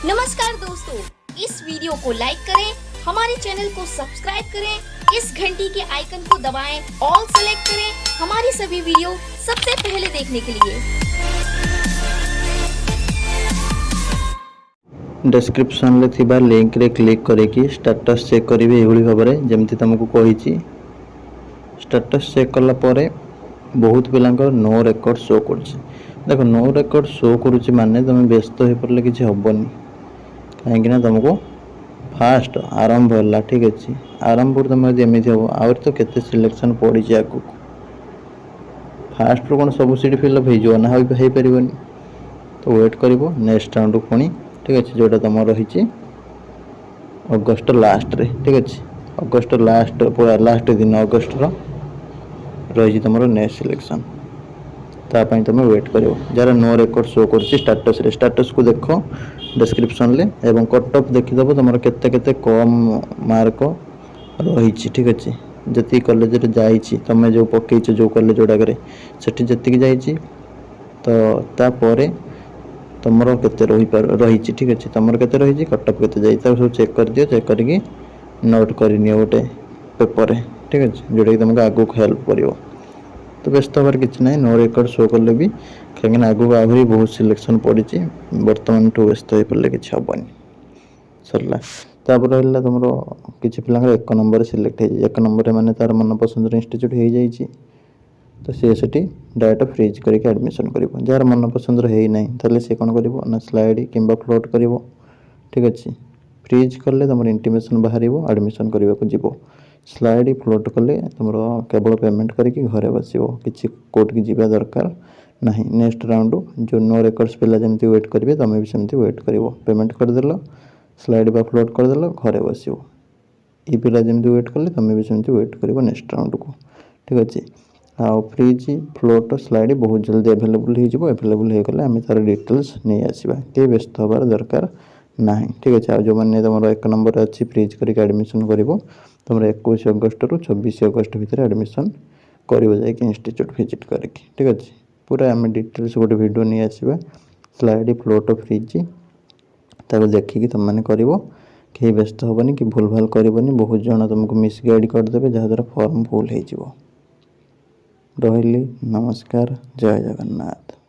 नमस्कार दोस्तों, इस वीडियो को लाइक करें, हमारे चैनल को सब्सक्राइब करें, इस घंटी के आइकन को दबाएं, ऑल सेलेक्ट करें हमारी सभी वीडियो सबसे पहले देखने के लिए। डिस्क्रिप्शन रे थिबा लिंक रे क्लिक करके स्टेटस चेक करेंगे एभली भाव में जमती तुमको कही। स्टेटस चेक कला परे बहुत पिलांकर नो रेकॉर्ड शो कर देख नो रेकॉर्ड शो करुच्ची माने तुम व्यस्त हो पड़े किसी हेनी कहीं तुमको फास्ट आरंभ है ठीक अच्छे आरंभ तुम एमती हम आउर तो केते सिलेक्शन पड़ी आगे फास्ट रू कौन सब सीट फिलअप हो ना हो पार तो वेट कर नेक्स्ट राउंड पुणी ठीक अच्छे जोटा तुम रही अगस्ट लास्ट रे ठीक अच्छे अगस्ट लास्ट पूरा लास्ट दिन अगस्ट रही तुम नेक्स्ट सिलेक्शन तापाई तुम वेट कर जार नो रेकॉर्ड शो कर स्टेटस को देख डिस्क्रिप्शन ले एवं कट ऑफ देखीदेव तुम केते कम मार्क रही ठीक अच्छे जी कॉलेज जाइए तुम जो पकईच जो कॉलेज गुड़ाक जी जाइए तो तापर तुम के रही ठीक अच्छे तुम के रही कट ऑफ के सब चेक कर दियो चेक करके नोट करनी गोटे पेपर ठीक अच्छे जोटा कि तुमको आगू हेल्प कर तो व्यस्त हबार किसी ना नो रेकॉर्ड शो कले भी कहीं आगू आहरी बहुत सिलेक्शन पड़ी बर्तमान ठू व्यस्त हो पड़े कि हेनी सरला तापर रहा तुम किसी पिला एक नंबर सिलेक्ट हो एक नंबर माने तार मन पसंद इंस्टीट्यूट हो जाए तो सी डायरेक्ट फ्रीज करके एडमिशन कर जार मन पसंद है ना सी कौन कर स्लाइड कि फ्लोट कर ठीक अच्छे फ्रीज कले तुम इंटीमेशन बाहर एडमिशन करने को जीव स्लाइड फ्लोट कले तुम केवल पेमेंट करके घरे बस किसी कोर्ट की जीवा दरकार ना नेक्स्ट राउंड जो नो रेकॉर्ड्स पिला जमी वेट करेंगे तुम भी सेमती वेट कर पेमेंट करदेल स्लाइड बा फ्लोट करदेल घरे बस ये पिला जमी वेट कले तुम भी सेमती वेट कर नेक्स्ट राउंड को ठीक अच्छे आ फ्रीज फ्लोट स्लाइड बहुत जल्दी एभेलेबल होगले आम तार डिटेल्स नहीं आसवा कई व्यस्त हबार दरकार ना ठीक अच्छे जो मैंने तुम एक नंबर अच्छी फ्रीज करके एडमिशन कर तुम 21 अगस्ट रु 24 अगस्ट भितर एडमिशन कर इंस्टीट्यूट विजिट करके ठीक अच्छे पूरा आम डिटेल्स गोटे वीडियो नहीं आसवा स्लाइड फ्लोट फ्रीज ताको देखिकी तुम मैंने कर कहीं व्यस्त हेनी कि भूल भाल करनी बहुत जन तुमको मिसगाइड करदे जहाँद्वारा फॉर्म भूल हो रही नमस्कार जय जगन्नाथ।